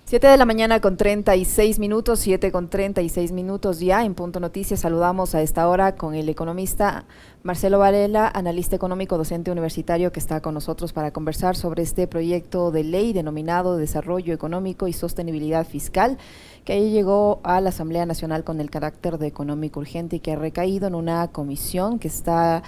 7 de la mañana con 36 minutos, 7 con 36 minutos ya en Punto Noticias. Saludamos a esta hora con el economista Marcelo Varela, analista económico, docente universitario, que está con nosotros para conversar sobre este proyecto de ley denominado Desarrollo Económico y Sostenibilidad Fiscal, que ahí llegó a la Asamblea Nacional con el carácter de económico urgente y que ha recaído en una comisión que está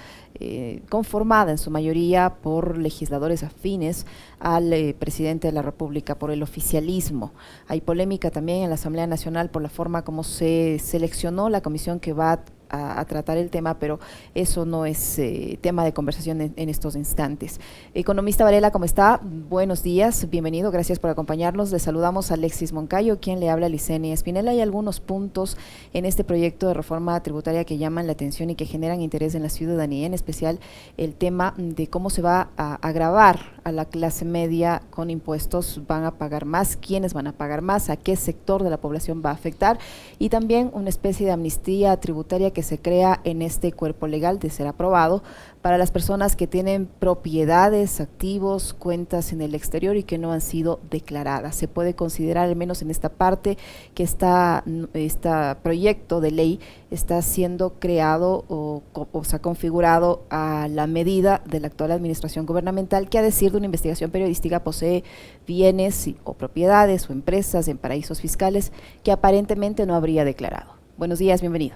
conformada en su mayoría por legisladores afines al presidente de la República, por el oficialismo. Hay polémica también en la Asamblea Nacional por la forma como se seleccionó la comisión que va a tratar el tema, pero eso no es tema de conversación en estos instantes. Economista Varela, ¿cómo está? Buenos días, bienvenido, gracias por acompañarnos. Le saludamos a Alexis Moncayo, quien le habla a Licenia Espinela. Hay algunos puntos en este proyecto de reforma tributaria que llaman la atención y que generan interés en la ciudadanía, en especial el tema de cómo se va a gravar a la clase media con impuestos. ¿Van a pagar más? ¿Quiénes van a pagar más? ¿A qué sector de la población va a afectar? Y también una especie de amnistía tributaria que se crea en este cuerpo legal de ser aprobado para las personas que tienen propiedades, activos, cuentas en el exterior y que no han sido declaradas. Se puede considerar, al menos en esta parte, que este proyecto de ley está siendo creado o se ha configurado a la medida de la actual administración gubernamental, que a decir de una investigación periodística posee bienes o propiedades o empresas en paraísos fiscales que aparentemente no habría declarado. Buenos días, bienvenido.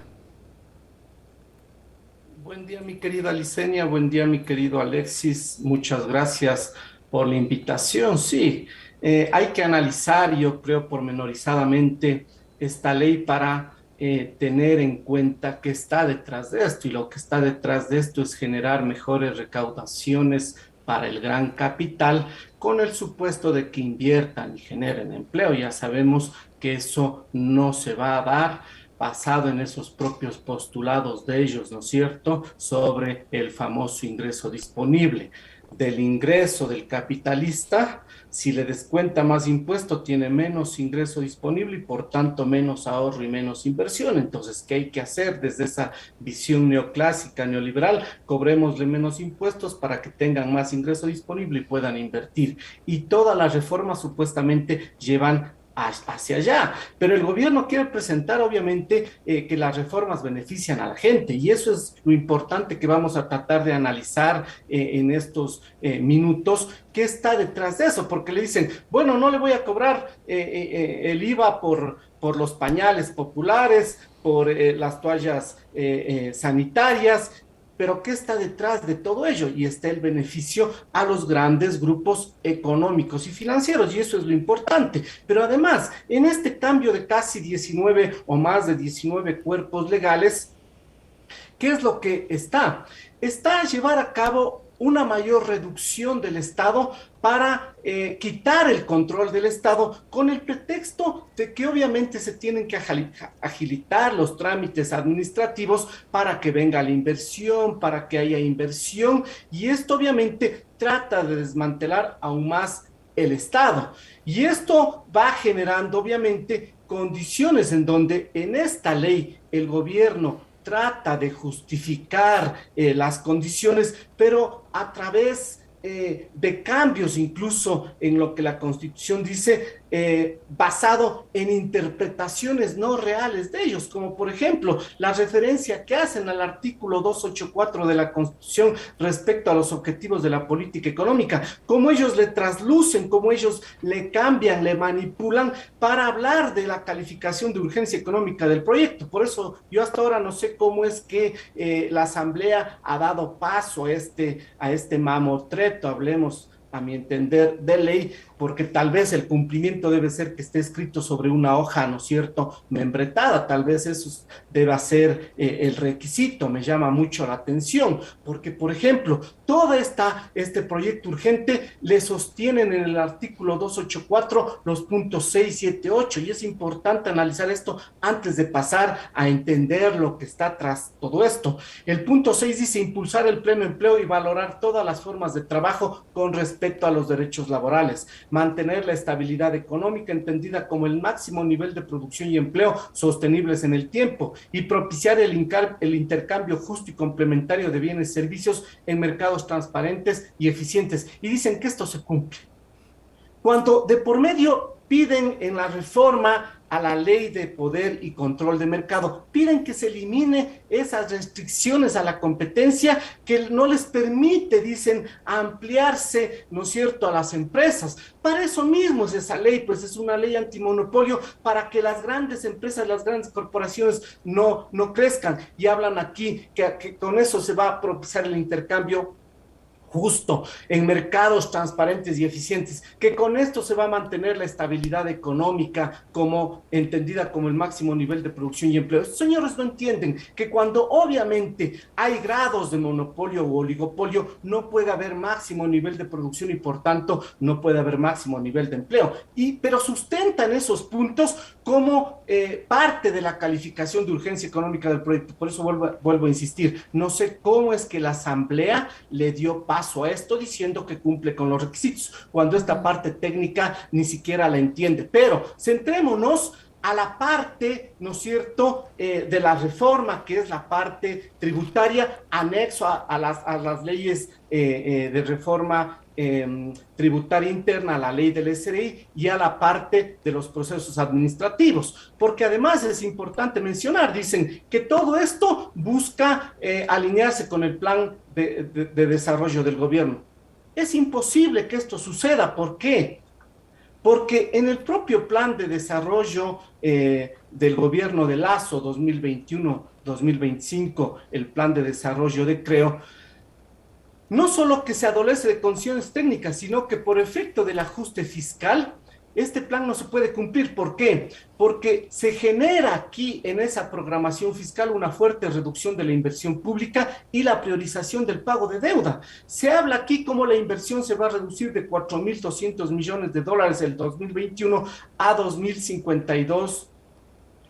Buen día, mi querida Licenia, buen día, mi querido Alexis. Muchas gracias por la invitación. Sí, hay que analizar, yo creo, pormenorizadamente esta ley para tener en cuenta qué está detrás de esto. Y lo que está detrás de esto es generar mejores recaudaciones para el gran capital con el supuesto de que inviertan y generen empleo. Ya sabemos que eso no se va a dar basado en esos propios postulados de ellos, ¿no es cierto?, sobre el famoso ingreso disponible. Del ingreso del capitalista, si le descuenta más impuesto, tiene menos ingreso disponible y por tanto menos ahorro y menos inversión. Entonces, ¿qué hay que hacer desde esa visión neoclásica, neoliberal? Cobrémosle menos impuestos para que tengan más ingreso disponible y puedan invertir. Y todas las reformas supuestamente llevan hacia allá. Pero el gobierno quiere presentar, obviamente, que las reformas benefician a la gente y eso es lo importante que vamos a tratar de analizar en estos minutos. ¿Qué está detrás de eso? Porque le dicen, bueno, no le voy a cobrar el IVA por los pañales populares, por las toallas sanitarias, pero ¿qué está detrás de todo ello? Y está el beneficio a los grandes grupos económicos y financieros, y eso es lo importante. Pero además, en este cambio de casi 19 o más de 19 cuerpos legales, ¿qué es lo que está? Está a llevar a cabo una mayor reducción del Estado para quitar el control del Estado con el pretexto de que obviamente se tienen que agilitar los trámites administrativos para que venga la inversión, para que haya inversión, y esto obviamente trata de desmantelar aún más el Estado. Y esto va generando obviamente condiciones en donde en esta ley el gobierno trata de justificar las condiciones, pero a través de cambios incluso en lo que la Constitución dice, basado en interpretaciones no reales de ellos, como por ejemplo la referencia que hacen al artículo 284 de la Constitución respecto a los objetivos de la política económica, cómo ellos le traslucen, cómo ellos le cambian, le manipulan para hablar de la calificación de urgencia económica del proyecto. Por eso yo hasta ahora no sé cómo es que la Asamblea ha dado paso a este mamotreto, hablemos a mi entender, de ley, porque tal vez el cumplimiento debe ser que esté escrito sobre una hoja, ¿no es cierto?, membretada, tal vez eso deba ser el requisito. Me llama mucho la atención, porque, por ejemplo, este proyecto urgente le sostienen en el artículo 284 los puntos 6, 7, 8, y es importante analizar esto antes de pasar a entender lo que está tras todo esto. El punto 6 dice impulsar el pleno empleo y valorar todas las formas de trabajo con respecto a los derechos laborales, mantener la estabilidad económica entendida como el máximo nivel de producción y empleo sostenibles en el tiempo y propiciar el intercambio justo y complementario de bienes y servicios en mercados transparentes y eficientes. Y dicen que esto se cumple. Cuando de por medio piden en la reforma a la ley de poder y control de mercado, piden que se elimine esas restricciones a la competencia que no les permite, dicen, ampliarse, ¿no es cierto?, a las empresas. Para eso mismo es esa ley, pues es una ley antimonopolio para que las grandes empresas, las grandes corporaciones no crezcan. Y hablan aquí que con eso se va a propiciar el intercambio justo, en mercados transparentes y eficientes, que con esto se va a mantener la estabilidad económica como entendida como el máximo nivel de producción y empleo. Estos señores no entienden que cuando obviamente hay grados de monopolio o oligopolio, no puede haber máximo nivel de producción y por tanto no puede haber máximo nivel de empleo. Pero sustentan esos puntos como parte de la calificación de urgencia económica del proyecto. Por eso vuelvo a insistir, no sé cómo es que la Asamblea le dio paso a esto diciendo que cumple con los requisitos, cuando esta parte técnica ni siquiera la entiende. Pero centrémonos a la parte, ¿no es cierto?, de la reforma, que es la parte tributaria, anexo a las leyes de reforma tributaria interna, a la ley del SRI y a la parte de los procesos administrativos, porque además es importante mencionar, dicen que todo esto busca alinearse con el plan de desarrollo del gobierno. Es imposible que esto suceda. ¿Por qué? Porque en el propio plan de desarrollo del gobierno de Lazo 2021-2025, el plan de desarrollo de Creo, no solo que se adolece de condiciones técnicas, sino que por efecto del ajuste fiscal, este plan no se puede cumplir. ¿Por qué? Porque se genera aquí en esa programación fiscal una fuerte reducción de la inversión pública y la priorización del pago de deuda. Se habla aquí cómo la inversión se va a reducir de 4.200 millones de dólares el 2021 a 2.052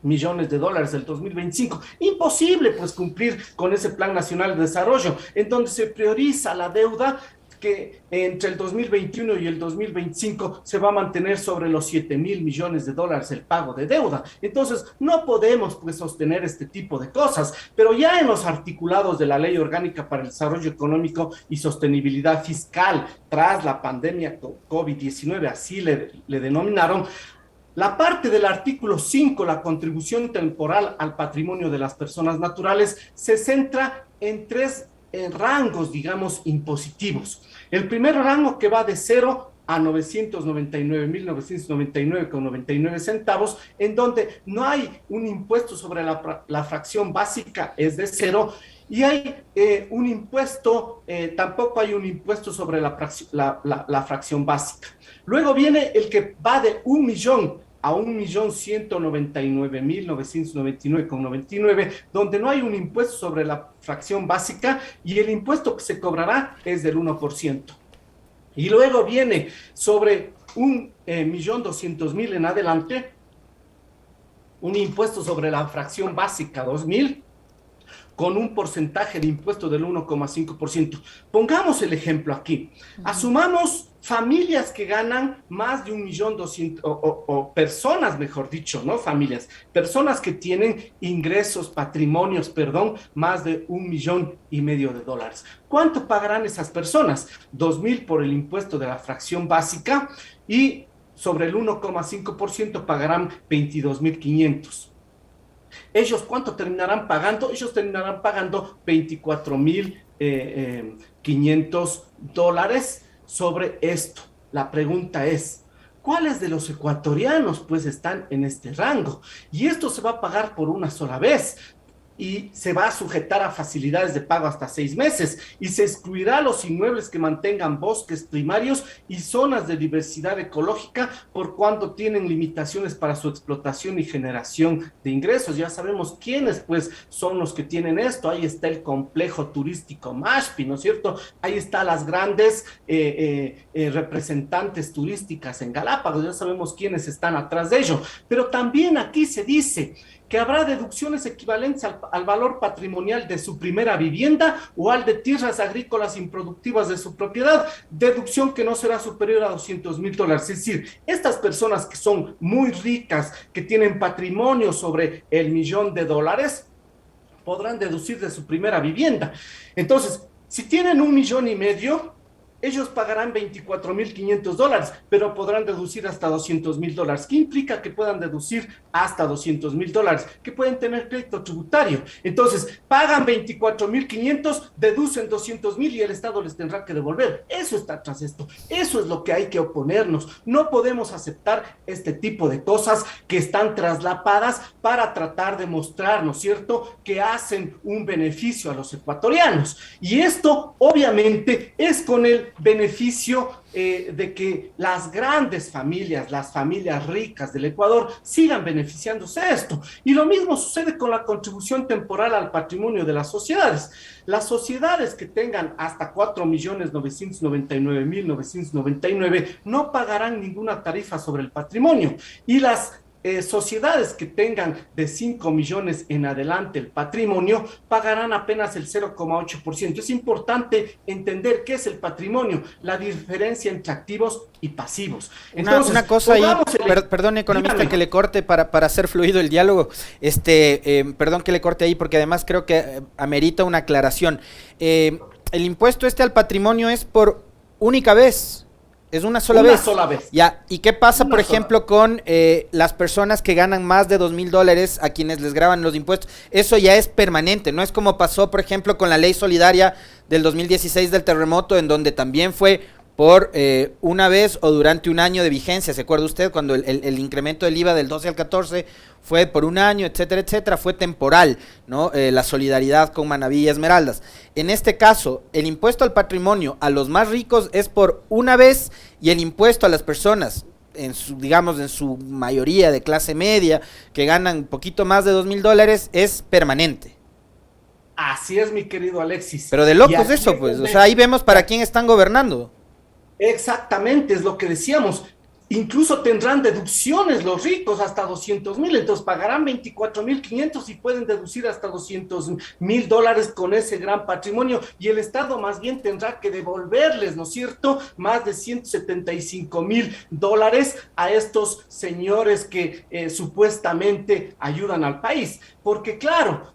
millones de dólares del 2025. Imposible pues cumplir con ese Plan Nacional de Desarrollo, en donde se prioriza la deuda que entre el 2021 y el 2025 se va a mantener sobre los 7.000 millones de dólares el pago de deuda. Entonces, no podemos pues sostener este tipo de cosas, pero ya en los articulados de la Ley Orgánica para el Desarrollo Económico y Sostenibilidad Fiscal tras la pandemia COVID-19, así le denominaron, la parte del artículo 5, la contribución temporal al patrimonio de las personas naturales, se centra en tres rangos, digamos, impositivos. El primer rango que va de 0 a 999.999,99 centavos, en donde no hay un impuesto sobre la fracción básica, es de 0, y hay un impuesto, tampoco hay un impuesto sobre la fracción básica. Luego viene el que va de 1.000.000 a 1.199.999,99, donde no hay un impuesto sobre la fracción básica y el impuesto que se cobrará es del 1%. Y luego viene sobre 1.200.000 en adelante, un impuesto sobre la fracción básica 2.000, con un porcentaje de impuesto del 1,5%. Pongamos el ejemplo aquí. Asumamos familias que ganan más de 1.200.000, o personas, mejor dicho, no familias, personas que tienen ingresos, patrimonios, perdón, más de 1,5 millones de dólares. ¿Cuánto pagarán esas personas? 2.000 por el impuesto de la fracción básica y sobre el 1,5% pagarán 22.500. ¿Ellos cuánto terminarán pagando? Ellos terminarán pagando 24.500 dólares sobre esto. La pregunta es, ¿cuáles de los ecuatorianos pues están en este rango? Y esto se va a pagar por una sola vez y se va a sujetar a facilidades de pago hasta 6 meses y se excluirá los inmuebles que mantengan bosques primarios y zonas de diversidad ecológica por cuanto tienen limitaciones para su explotación y generación de ingresos. Ya sabemos quiénes pues son los que tienen esto. Ahí está el complejo turístico Mashpi, ¿no es cierto? Ahí están las grandes representantes turísticas en Galápagos. Ya sabemos quiénes están atrás de ello, pero también aquí se dice que habrá deducciones equivalentes al valor patrimonial de su primera vivienda o al de tierras agrícolas improductivas de su propiedad, deducción que no será superior a 200.000 dólares. Es decir, estas personas que son muy ricas, que tienen patrimonio sobre el 1.000.000 de dólares, podrán deducir de su primera vivienda. Entonces, si tienen 1,5 millones, ellos pagarán $24,500, pero podrán deducir hasta $200,000. ¿Qué implica que puedan deducir hasta $200,000? Que pueden tener crédito tributario. Entonces, pagan 24,500, deducen 200,000 y el Estado les tendrá que devolver. Eso está tras esto. Eso es lo que hay que oponernos. No podemos aceptar este tipo de cosas que están traslapadas para tratar de mostrar, ¿no es cierto?, que hacen un beneficio a los ecuatorianos. Y esto, obviamente, es con el beneficio de que las grandes familias, las familias ricas del Ecuador, sigan beneficiándose de esto. Y lo mismo sucede con la contribución temporal al patrimonio de las sociedades. Las sociedades que tengan hasta 4,999,999 no pagarán ninguna tarifa sobre el patrimonio. Y las sociedades que tengan de 5 millones en adelante el patrimonio pagarán apenas el 0,8%. Es importante entender qué es el patrimonio, la diferencia entre activos y pasivos. Entonces, una cosa ahí, perdón, economista, dígame, que le corte para hacer fluido el diálogo, perdón que le corte ahí porque además creo que amerita una aclaración. El impuesto al patrimonio es por única vez. Es una sola vez. Ya. ¿Y qué pasa, por ejemplo, con las personas que ganan más de $2,000 a quienes les graban los impuestos? Eso ya es permanente, no es como pasó, por ejemplo, con la ley solidaria del 2016 del terremoto, en donde también fue por una vez o durante un año de vigencia. ¿Se acuerda usted cuando el incremento del IVA del 12 al 14 fue por un año, etcétera, etcétera? Fue temporal, ¿no? La solidaridad con Manaví y Esmeraldas. En este caso, el impuesto al patrimonio a los más ricos es por una vez, y el impuesto a las personas, en su mayoría de clase media, que ganan un poquito más de $2,000, es permanente. Así es, mi querido Alexis. Pero de locos eso, pues. O sea, ahí vemos para quién están gobernando. Exactamente, es lo que decíamos. Incluso tendrán deducciones los ricos hasta 200,000, entonces pagarán 24,500 y pueden deducir hasta $200,000 con ese gran patrimonio, y el Estado más bien tendrá que devolverles, ¿no es cierto?, más de $175,000 a estos señores que supuestamente ayudan al país. Porque claro,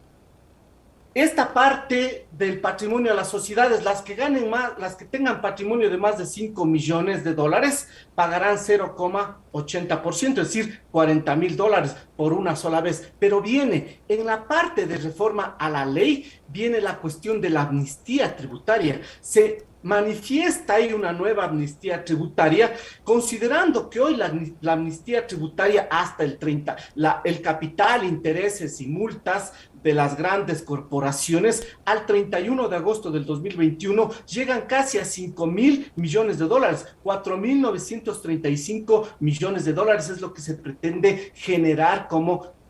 esta parte del patrimonio a las sociedades, las que ganen más, las que tengan patrimonio de más de 5 millones de dólares, pagarán 0,80%, es decir, $40,000 por una sola vez. Pero viene, en la parte de reforma a la ley, viene la cuestión de la amnistía tributaria. Se manifiesta ahí una nueva amnistía tributaria, considerando que hoy la amnistía tributaria hasta el 30, el capital, intereses y multas de las grandes corporaciones al 31 de agosto del 2021 llegan casi a 5,000 millones de dólares, 4,935 millones de dólares es lo que se pretende generar como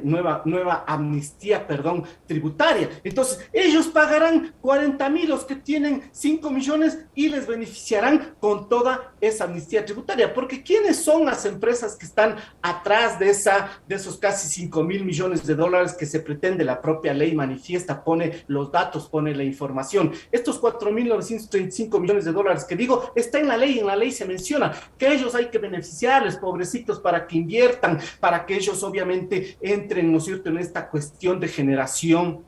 nueva amnistía, tributaria. Entonces, ellos pagarán 40,000 los que tienen 5 millones y les beneficiarán con toda esa amnistía tributaria. Porque ¿quiénes son las empresas que están atrás de esos casi 5,000 millones de dólares que se pretende? La propia ley manifiesta, pone los datos, pone la información. Estos 4,935 millones de dólares que digo, está en la ley se menciona que ellos hay que beneficiarles, pobrecitos, para que inviertan, para que ellos obviamente entren, ¿no es cierto?, en esta cuestión de generación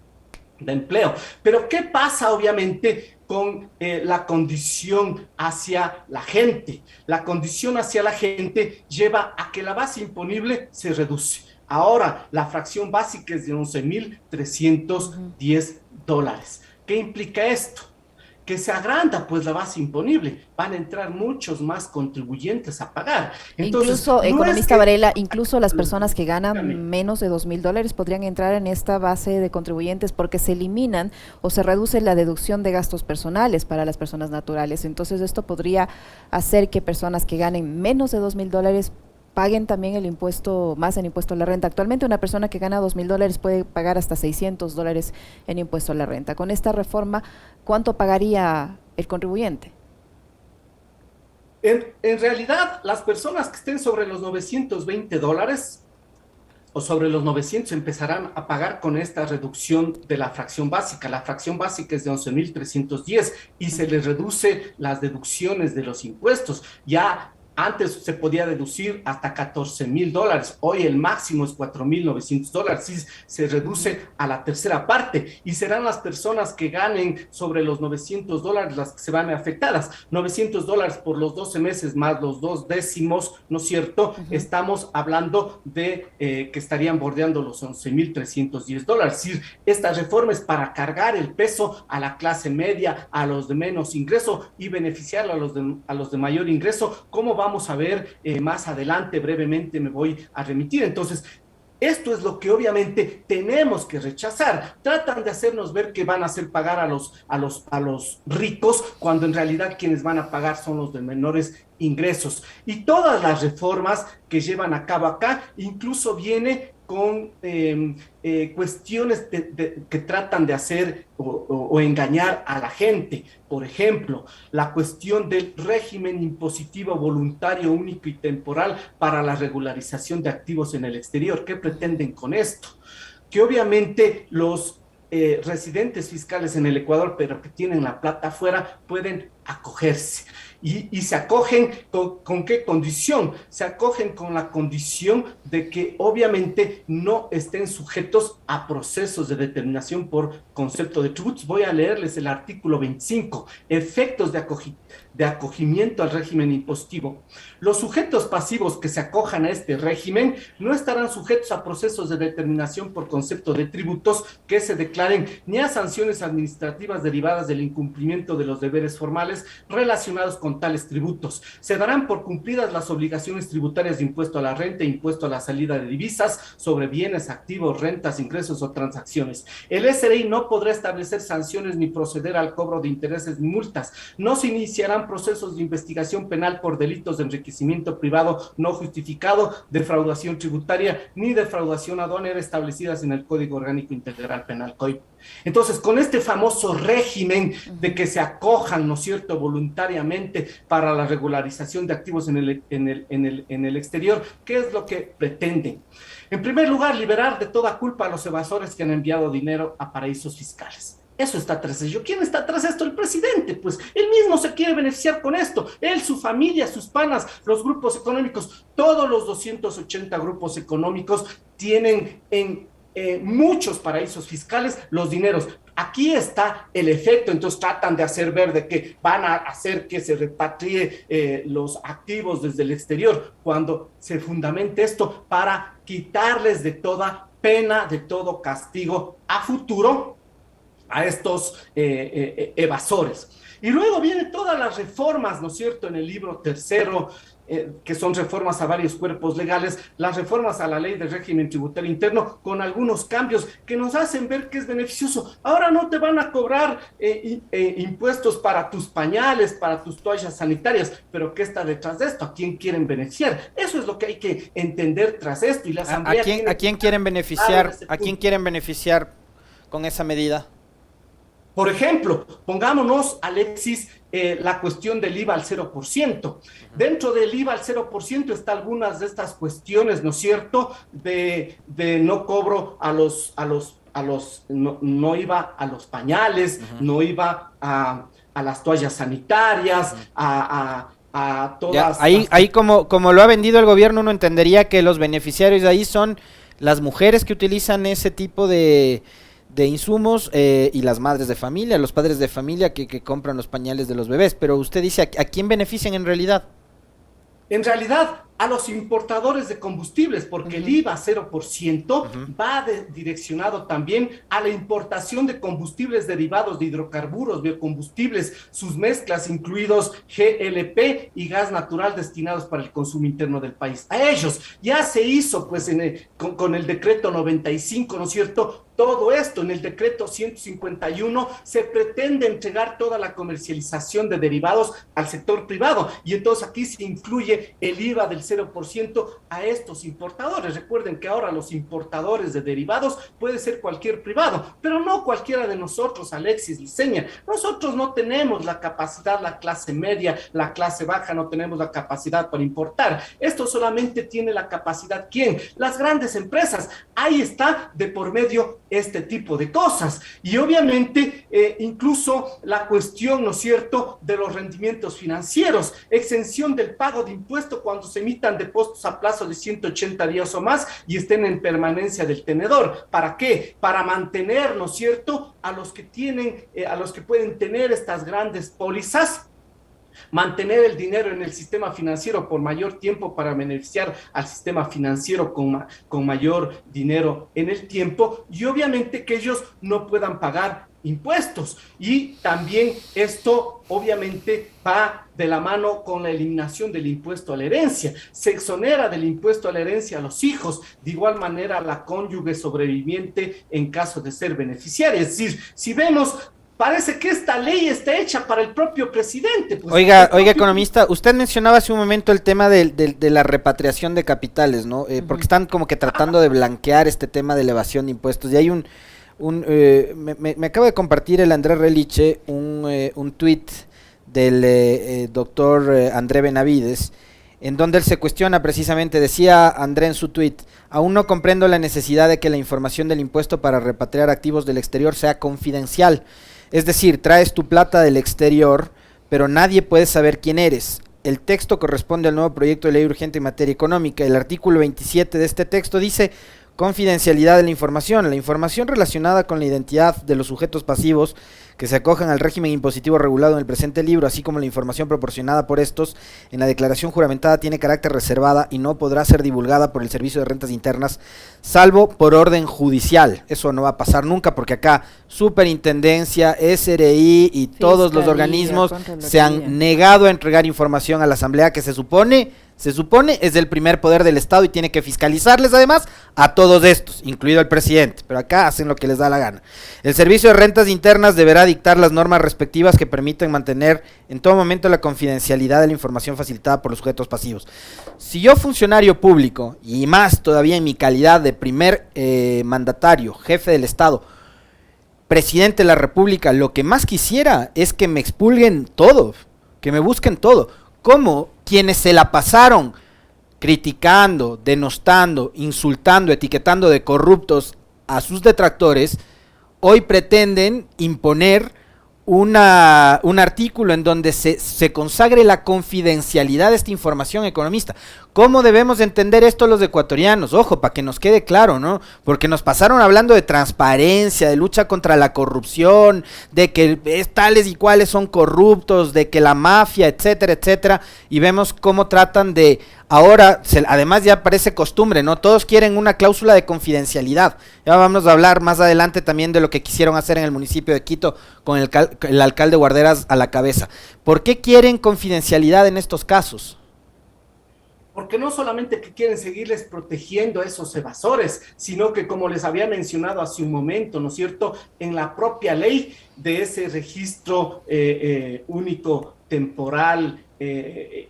de empleo. Pero ¿qué pasa obviamente con la condición hacia la gente? La condición hacia la gente lleva a que la base imponible se reduce. Ahora la fracción básica es de 11,310 dólares. ¿Qué implica esto? Que se agranda pues la base imponible, van a entrar muchos más contribuyentes a pagar. Entonces, incluso, economista Varela, incluso las personas que ganan menos de $2,000 podrían entrar en esta base de contribuyentes porque se eliminan o se reduce la deducción de gastos personales para las personas naturales. Entonces esto podría hacer que personas que ganen menos de $2,000 paguen también el impuesto, más en impuesto a la renta. Actualmente una persona que gana $2,000 puede pagar hasta $600 en impuesto a la renta. Con esta reforma, ¿cuánto pagaría el contribuyente? En realidad, las personas que estén sobre los $920 o sobre los 900 empezarán a pagar con esta reducción de la fracción básica. La fracción básica es de 11,310 y se les reduce las deducciones de los impuestos. Ya Antes se podía deducir hasta $14,000. Hoy el máximo es $4,900. Sí, se reduce a la tercera parte y serán las personas que ganen sobre los $900 las que se van afectadas. $900 por los 12 meses más los 2 décimos, ¿no es cierto? Estamos hablando de que estarían bordeando los $11,310. Es decir, esta reforma es para cargar el peso a la clase media, a los de menos ingreso y beneficiar a los de mayor ingreso. ¿Cómo vamos a ver más adelante? Brevemente me voy a remitir. Entonces, esto es lo que obviamente tenemos que rechazar. Tratan de hacernos ver que van a hacer pagar a los ricos, cuando en realidad quienes van a pagar son los de menores ingresos. Y todas las reformas que llevan a cabo acá, incluso viene con cuestiones que tratan de hacer o engañar a la gente. Por ejemplo, la cuestión del régimen impositivo voluntario único y temporal para la regularización de activos en el exterior. ¿Qué pretenden con esto? Que obviamente los residentes fiscales en el Ecuador, pero que tienen la plata afuera, pueden acogerse. Y se acogen ¿con qué condición? Se acogen con la condición de que obviamente no estén sujetos a procesos de determinación por concepto de tributos. Voy a leerles el artículo 25, efectos de acogimiento al régimen impositivo. Los sujetos pasivos que se acojan a este régimen no estarán sujetos a procesos de determinación por concepto de tributos que se declaren ni a sanciones administrativas derivadas del incumplimiento de los deberes formales relacionados con tales tributos. Se darán por cumplidas las obligaciones tributarias de impuesto a la renta e impuesto a la salida de divisas sobre bienes, activos, rentas, ingresos o transacciones. El SRI no podrá establecer sanciones ni proceder al cobro de intereses ni multas. No se iniciarán procesos de investigación penal por delitos de enriquecimiento privado no justificado, defraudación tributaria ni defraudación aduanera establecidas en el Código Orgánico Integral Penal, COIP. Entonces, con este famoso régimen de que se acojan, ¿no es cierto?, voluntariamente para la regularización de activos en el exterior, ¿qué es lo que pretenden? En primer lugar, liberar de toda culpa a los evasores que han enviado dinero a paraísos fiscales. Eso está tras ello. ¿Quién está tras esto? El presidente, pues él mismo se quiere beneficiar con esto. Él, su familia, sus panas, los grupos económicos, todos los 280 grupos económicos tienen en muchos paraísos fiscales los dineros. Aquí está el efecto. Entonces tratan de hacer ver de que van a hacer que se repatrie los activos desde el exterior, cuando se fundamenta esto para quitarles de toda pena, de todo castigo a futuro a estos evasores. Y luego vienen todas las reformas, ¿no es cierto?, en el libro tercero, que son reformas a varios cuerpos legales, las reformas a la ley de régimen tributario interno, con algunos cambios que nos hacen ver que es beneficioso. Ahora no te van a cobrar impuestos para tus pañales, para tus toallas sanitarias, pero ¿qué está detrás de esto? ¿A quién quieren beneficiar? Eso es lo que hay que entender tras esto. Y la Asamblea ¿A quién quieren beneficiar? ¿A quién quieren beneficiar con esa medida? Por ejemplo, pongámonos, Alexis, la cuestión del IVA al 0%. Dentro del IVA al 0% está algunas de estas cuestiones, ¿no es cierto?, de no cobro no iba a los pañales, no iba a las toallas sanitarias, a todas. Ya, ahí como lo ha vendido el gobierno, uno entendería que los beneficiarios de ahí son las mujeres que utilizan ese tipo de insumos y las madres de familia, los padres de familia que compran los pañales de los bebés. Pero usted dice, ¿a quién benefician en realidad? En realidad, a los importadores de combustibles, porque el IVA 0% va direccionado también a la importación de combustibles derivados de hidrocarburos, biocombustibles, sus mezclas, incluidos GLP y gas natural destinados para el consumo interno del país. A ellos ya se hizo, pues, con el decreto 95, ¿no es cierto?, todo esto. En el decreto 151 se pretende entregar toda la comercialización de derivados al sector privado, y entonces aquí se incluye el IVA del 0% a estos importadores. Recuerden que ahora los importadores de derivados puede ser cualquier privado, pero no cualquiera de nosotros, Alexis, Liceña. Nosotros no tenemos la capacidad, la clase media, la clase baja, no tenemos la capacidad para importar. Esto solamente tiene la capacidad, ¿quién? Las grandes empresas. Ahí está de por medio este tipo de cosas. Y obviamente incluso la cuestión, ¿no es cierto?, de los rendimientos financieros, exención del pago de impuestos cuando se emitan depósitos a plazo de 180 días o más y estén en permanencia del tenedor. ¿Para qué? Para mantener, ¿no es cierto?, a los que tienen, a los que pueden tener estas grandes pólizas, mantener el dinero en el sistema financiero por mayor tiempo para beneficiar al sistema financiero con mayor dinero en el tiempo, y obviamente que ellos no puedan pagar impuestos. Y también esto obviamente va de la mano con la eliminación del impuesto a la herencia. Se exonera del impuesto a la herencia a los hijos, de igual manera a la cónyuge sobreviviente en caso de ser beneficiaria. Es decir, si vemos, parece que esta ley está hecha para el propio presidente. Pues oiga, economista, usted mencionaba hace un momento el tema de la repatriación de capitales, ¿no? Porque están como que tratando de blanquear este tema de elevación de impuestos. Y hay me acaba de compartir el Andrés Reliche un tuit del doctor André Benavides, en donde él se cuestiona precisamente, decía André en su tuit: aún no comprendo la necesidad de que la información del impuesto para repatriar activos del exterior sea confidencial. Es decir, traes tu plata del exterior, pero nadie puede saber quién eres. El texto corresponde al nuevo proyecto de ley urgente en materia económica. El artículo 27 de este texto dice: confidencialidad de la información relacionada con la identidad de los sujetos pasivos que se acojan al régimen impositivo regulado en el presente libro, así como la información proporcionada por estos en la declaración juramentada, tiene carácter reservada y no podrá ser divulgada por el Servicio de Rentas Internas, salvo por orden judicial. Eso no va a pasar nunca, porque acá Superintendencia, SRI y todos los organismos se han negado a entregar información a la Asamblea, que se supone es el primer poder del Estado y tiene que fiscalizarles además a todos estos, incluido el presidente, pero acá hacen lo que les da la gana. El Servicio de Rentas Internas deberá dictar las normas respectivas que permiten mantener en todo momento la confidencialidad de la información facilitada por los sujetos pasivos. Si yo, funcionario público, y más todavía en mi calidad de primer mandatario, jefe del Estado, presidente de la República, lo que más quisiera es que me expulguen todo, que me busquen todo. ¿Cómo quienes se la pasaron criticando, denostando, insultando, etiquetando de corruptos a sus detractores, hoy pretenden imponer un artículo en donde se consagre la confidencialidad de esta información, economista? ¿Cómo debemos entender esto los ecuatorianos? Ojo, para que nos quede claro, ¿no? Porque nos pasaron hablando de transparencia, de lucha contra la corrupción, de que tales y cuales son corruptos, de que la mafia, etcétera, etcétera, y vemos cómo tratan de, ahora, además ya parece costumbre, ¿no? Todos quieren una cláusula de confidencialidad. Ya vamos a hablar más adelante también de lo que quisieron hacer en el municipio de Quito con el alcalde Guarderas a la cabeza. ¿Por qué quieren confidencialidad en estos casos? Porque no solamente que quieren seguirles protegiendo a esos evasores, sino que, como les había mencionado hace un momento, ¿no es cierto?, en la propia ley de ese registro único temporal y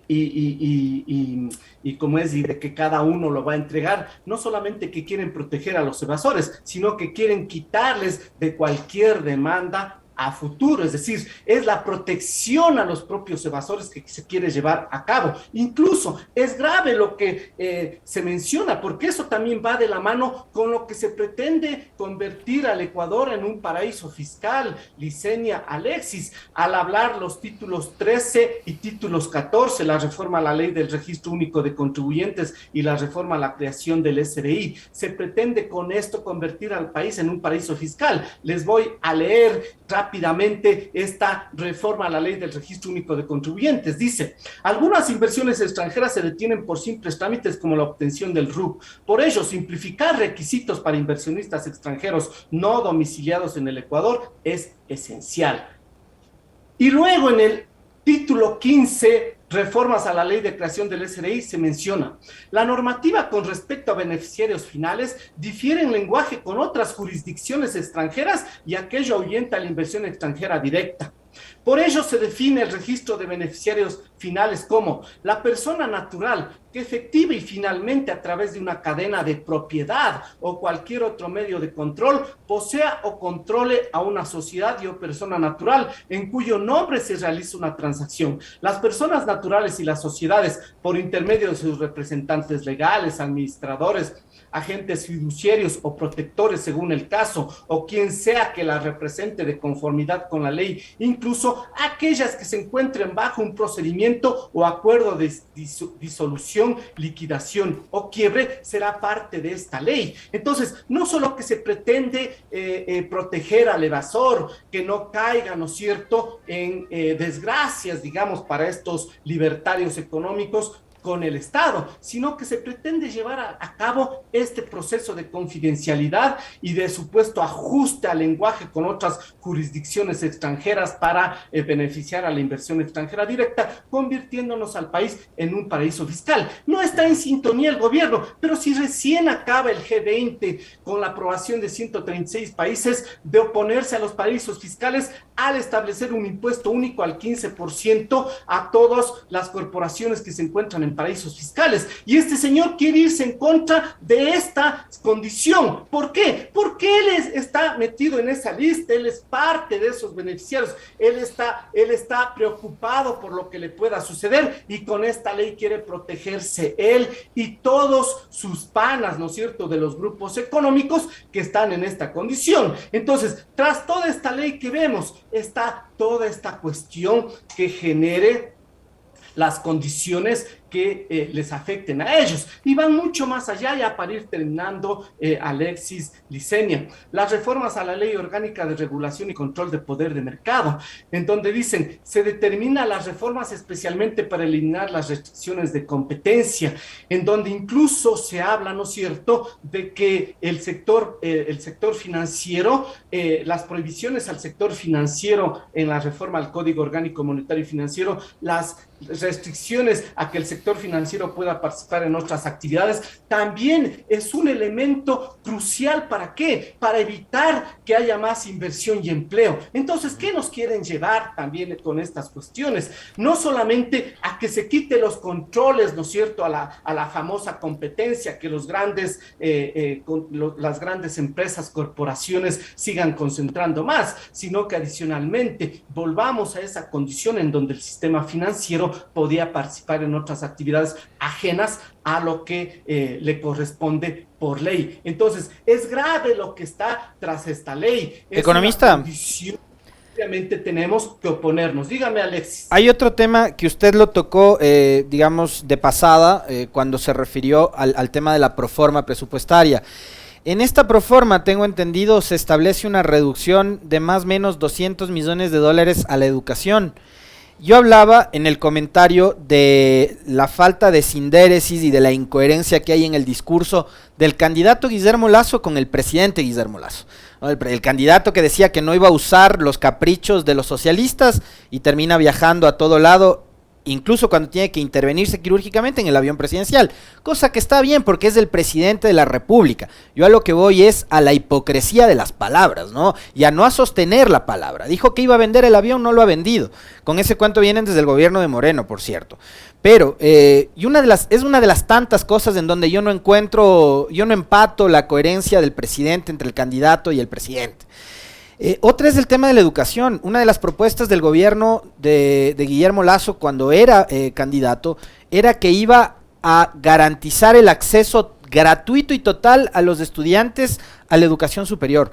como es, y de que cada uno lo va a entregar, no solamente que quieren proteger a los evasores, sino que quieren quitarles de cualquier demanda a futuro. Es decir, es la protección a los propios evasores que se quiere llevar a cabo. Incluso es grave lo que se menciona, porque eso también va de la mano con lo que se pretende convertir al Ecuador en un paraíso fiscal, Licenia, Alexis, al hablar los títulos 13 y títulos 14, la reforma a la ley del registro único de contribuyentes y la reforma a la creación del SRI. Se pretende con esto convertir al país en un paraíso fiscal. Les voy a leer rápidamente esta reforma a la ley del registro único de contribuyentes. Dice: algunas inversiones extranjeras se detienen por simples trámites como la obtención del RUC. Por ello, simplificar requisitos para inversionistas extranjeros no domiciliados en el Ecuador es esencial. Y luego en el título 15, reformas a la ley de creación del SRI, se menciona: la normativa con respecto a beneficiarios finales difiere en lenguaje con otras jurisdicciones extranjeras y aquello ahuyenta la inversión extranjera directa. Por ello se define el registro de beneficiarios finales como la persona natural que efectiva y finalmente a través de una cadena de propiedad o cualquier otro medio de control posea o controle a una sociedad y o persona natural en cuyo nombre se realiza una transacción. Las personas naturales y las sociedades, por intermedio de sus representantes legales, administradores, agentes fiduciarios o protectores según el caso, o quien sea que la represente de conformidad con la ley, incluso aquellas que se encuentren bajo un procedimiento o acuerdo de disolución, liquidación o quiebre, será parte de esta ley. Entonces, no solo que se pretende proteger al evasor, que no caiga, ¿no es cierto?, en desgracias, digamos, para estos libertarios económicos con el Estado, sino que se pretende llevar a cabo este proceso de confidencialidad y de supuesto ajuste al lenguaje con otras jurisdicciones extranjeras para beneficiar a la inversión extranjera directa, convirtiéndonos al país en un paraíso fiscal. No está en sintonía el gobierno, pero si recién acaba el G20 con la aprobación de 136 países de oponerse a los paraísos fiscales al establecer un impuesto único al 15% a todas las corporaciones que se encuentran en paraísos fiscales. Y este señor quiere irse en contra de esta condición. ¿Por qué? Porque él está metido en esa lista, él es parte de esos beneficiarios, él está preocupado por lo que le pueda suceder y con esta ley quiere protegerse él y todos sus panas, ¿no es cierto?, de los grupos económicos que están en esta condición. Entonces, tras toda esta ley que vemos, está toda esta cuestión que genere las condiciones que les afecten a ellos. Y van mucho más allá, ya para ir terminando, Alexis, Licenia, las reformas a la Ley Orgánica de Regulación y Control de Poder de Mercado, en donde dicen, se determina las reformas especialmente para eliminar las restricciones de competencia, en donde incluso se habla, ¿no es cierto?, de que el sector financiero, las prohibiciones al sector financiero en la reforma al Código Orgánico Monetario y Financiero, las restricciones a que el sector financiero pueda participar en otras actividades, también es un elemento crucial. ¿Para qué? Para evitar que haya más inversión y empleo. Entonces, ¿qué nos quieren llevar también con estas cuestiones? No solamente a que se quite los controles, ¿no es cierto?, a la famosa competencia, que las grandes empresas, corporaciones sigan concentrando más, sino que adicionalmente volvamos a esa condición en donde el sistema financiero podía participar en otras actividades ajenas a lo que le corresponde por ley. Entonces, es grave lo que está tras esta ley. Es economista, una condición que obviamente tenemos que oponernos. Dígame, Alexis. Hay otro tema que usted lo tocó, digamos, de pasada, cuando se refirió al tema de la proforma presupuestaria. En esta proforma, tengo entendido, se establece una reducción de más o menos $200 millones a la educación. Yo hablaba en el comentario de la falta de sindéresis y de la incoherencia que hay en el discurso del candidato Guillermo Lasso con el presidente Guillermo Lasso, ¿no? El candidato que decía que no iba a usar los caprichos de los socialistas y termina viajando a todo lado, incluso cuando tiene que intervenirse quirúrgicamente en el avión presidencial, cosa que está bien porque es el presidente de la República. Yo a lo que voy es a la hipocresía de las palabras, ¿no? Y a no a sostener la palabra. Dijo que iba a vender el avión, no lo ha vendido. Con ese cuento vienen desde el gobierno de Moreno, por cierto. Pero, es una de las tantas cosas en donde yo no empato la coherencia del presidente entre el candidato y el presidente. Otra es el tema de la educación. Una de las propuestas del gobierno de Guillermo Lasso cuando era candidato era que iba a garantizar el acceso gratuito y total a los estudiantes a la educación superior.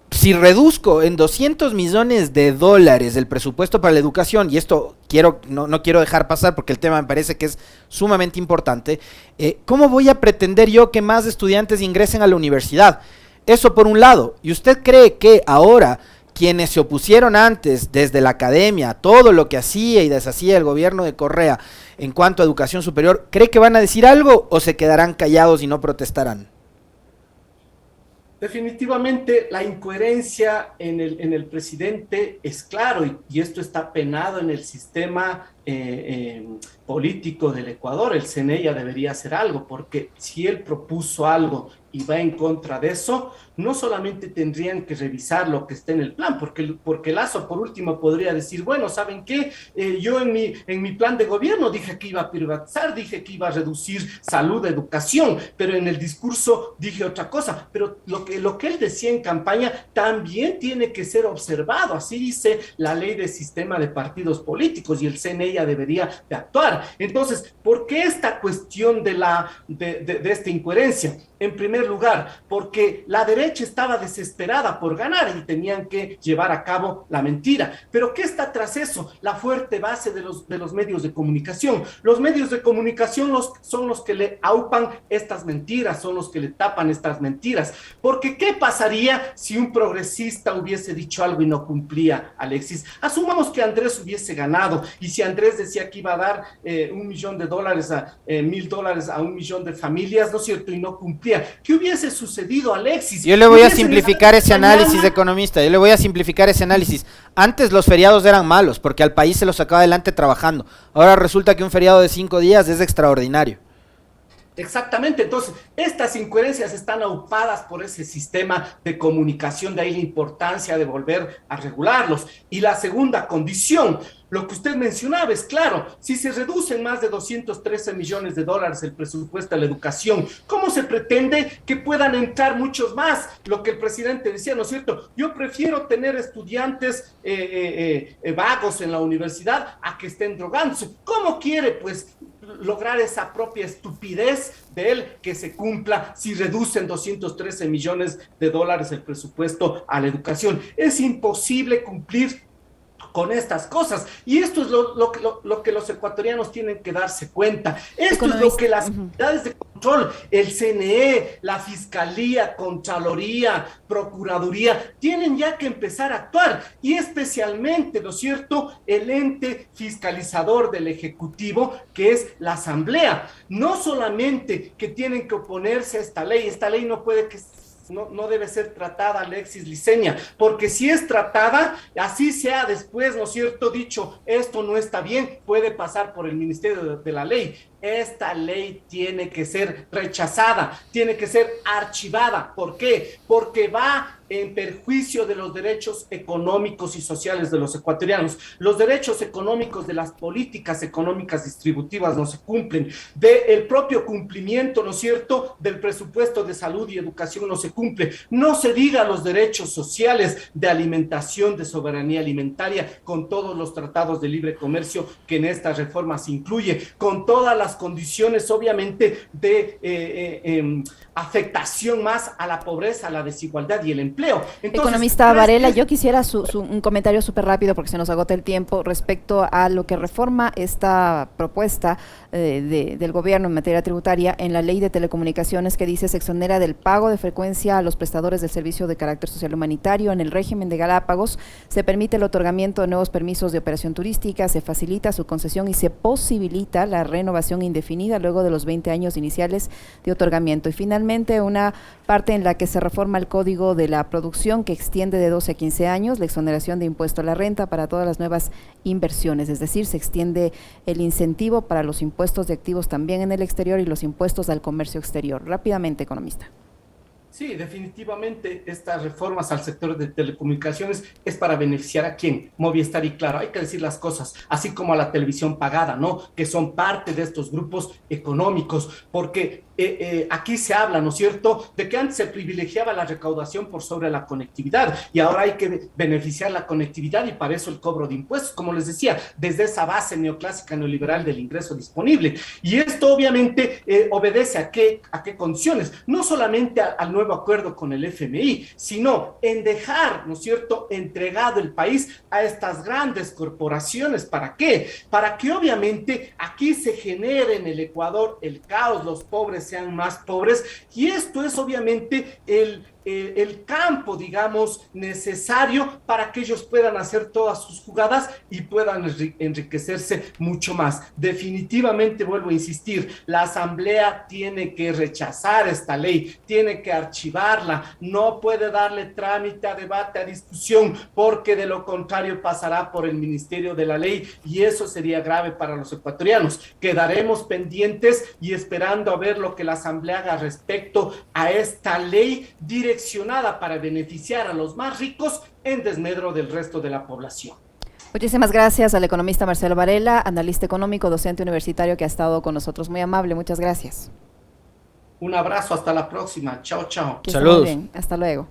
Si reduzco en $200 millones el presupuesto para la educación, y esto no quiero dejar pasar porque el tema me parece que es sumamente importante, ¿cómo voy a pretender yo que más estudiantes ingresen a la universidad? Eso por un lado. ¿Y usted cree que ahora quienes se opusieron antes desde la academia, todo lo que hacía y deshacía el gobierno de Correa en cuanto a educación superior, cree que van a decir algo o se quedarán callados y no protestarán? Definitivamente la incoherencia en el presidente es claro y esto está penado en el sistema político del Ecuador. El CNE ya debería hacer algo, porque si él propuso algo y va en contra de eso, no solamente tendrían que revisar lo que está en el plan, porque Lasso por último podría decir, bueno, ¿saben qué? Yo en mi plan de gobierno dije que iba a privatizar, dije que iba a reducir salud, educación, pero en el discurso dije otra cosa. Pero lo que él decía en campaña también tiene que ser observado. Así dice la ley de sistema de partidos políticos y el CNE ya debería de actuar. Entonces, ¿por qué esta cuestión de esta incoherencia? en primer lugar, porque la derecha estaba desesperada por ganar y tenían que llevar a cabo la mentira. Pero ¿qué está tras eso? La fuerte base de los medios de comunicación. Los medios de comunicación son los que le aupan estas mentiras, son los que le tapan estas mentiras. Porque ¿qué pasaría si un progresista hubiese dicho algo y no cumplía, Alexis? Asumamos que Andrés hubiese ganado y si Andrés decía que iba a dar $1 millón a $1,000 a 1 millón de familias, ¿no es cierto? Y no cumplía. ¿Qué hubiese sucedido, Alexis? Yo le voy a simplificar ese análisis, economista. Yo le voy a simplificar ese análisis. Antes los feriados eran malos porque al país se los sacaba adelante trabajando. Ahora resulta que un feriado de 5 días es extraordinario. Exactamente, entonces estas incoherencias están aupadas por ese sistema de comunicación, de ahí la importancia de volver a regularlos. Y la segunda condición, lo que usted mencionaba es claro, si se reduce en más de $213 millones el presupuesto a la educación, ¿cómo se pretende que puedan entrar muchos más? Lo que el presidente decía, ¿no es cierto? Yo prefiero tener estudiantes vagos en la universidad a que estén drogándose. ¿Cómo quiere, pues, lograr esa propia estupidez de él que se cumpla si reducen $213 millones el presupuesto a la educación? Es imposible cumplir con estas cosas, y esto es lo que los ecuatorianos tienen que darse cuenta. Esto es lo que las entidades de control, el CNE, la Fiscalía, Contraloría, Procuraduría, tienen ya que empezar a actuar, y especialmente, ¿no es cierto?, el ente fiscalizador del Ejecutivo, que es la Asamblea. No solamente que tienen que oponerse a esta ley no puede que no debe ser tratada, Alexis Liceña, porque si es tratada, así sea después, ¿no es cierto?, dicho, esto no está bien, puede pasar por el Ministerio de la Ley. Esta ley tiene que ser rechazada, tiene que ser archivada. ¿Por qué? Porque va en perjuicio de los derechos económicos y sociales de los ecuatorianos. Los derechos económicos de las políticas económicas distributivas no se cumplen. Del propio cumplimiento, ¿no es cierto?, del presupuesto de salud y educación no se cumple. No se diga los derechos sociales de alimentación, de soberanía alimentaria, con todos los tratados de libre comercio que en esta reforma se incluye, con todas las condiciones, obviamente, de afectación más a la pobreza, a la desigualdad y el empleo. Entonces, economista Varela, yo quisiera un comentario súper rápido porque se nos agota el tiempo respecto a lo que reforma esta propuesta del gobierno en materia tributaria en la ley de telecomunicaciones, que dice: se exonera del pago de frecuencia a los prestadores del servicio de carácter social humanitario. En el régimen de Galápagos se permite el otorgamiento de nuevos permisos de operación turística, se facilita su concesión y se posibilita la renovación indefinida luego de los 20 años iniciales de otorgamiento. Y finalmente, una parte en la que se reforma el Código de la Producción, que extiende de 12 a 15 años la exoneración de impuesto a la renta para todas las nuevas inversiones, es decir, se extiende el incentivo para los impuestos de activos también en el exterior y los impuestos al comercio exterior. Rápidamente, economista. Sí, definitivamente estas reformas al sector de telecomunicaciones es para beneficiar a quién, Movistar y Claro, hay que decir las cosas, así como a la televisión pagada, ¿no?, que son parte de estos grupos económicos, porque aquí se habla, ¿no es cierto?, de que antes se privilegiaba la recaudación por sobre la conectividad y ahora hay que beneficiar la conectividad y para eso el cobro de impuestos, como les decía, desde esa base neoclásica neoliberal del ingreso disponible. Y esto obviamente obedece a qué condiciones, no solamente al nuevo acuerdo con el FMI, sino en dejar, ¿no es cierto?, entregado el país a estas grandes corporaciones. ¿Para qué? Para que obviamente aquí se genere en el Ecuador el caos, los pobres sean más pobres, y esto es obviamente el campo, digamos, necesario para que ellos puedan hacer todas sus jugadas y puedan enriquecerse mucho más. Definitivamente, vuelvo a insistir, la Asamblea tiene que rechazar esta ley, tiene que archivarla, no puede darle trámite a debate, a discusión, porque de lo contrario pasará por el Ministerio de la Ley y eso sería grave para los ecuatorianos. Quedaremos pendientes y esperando a ver lo que la Asamblea haga respecto a esta ley direccionada para beneficiar a los más ricos en desmedro del resto de la población. Muchísimas gracias al economista Marcelo Varela, analista económico, docente universitario, que ha estado con nosotros. Muy amable, muchas gracias. Un abrazo, hasta la próxima. Chao, chao. Saludos. Hasta luego.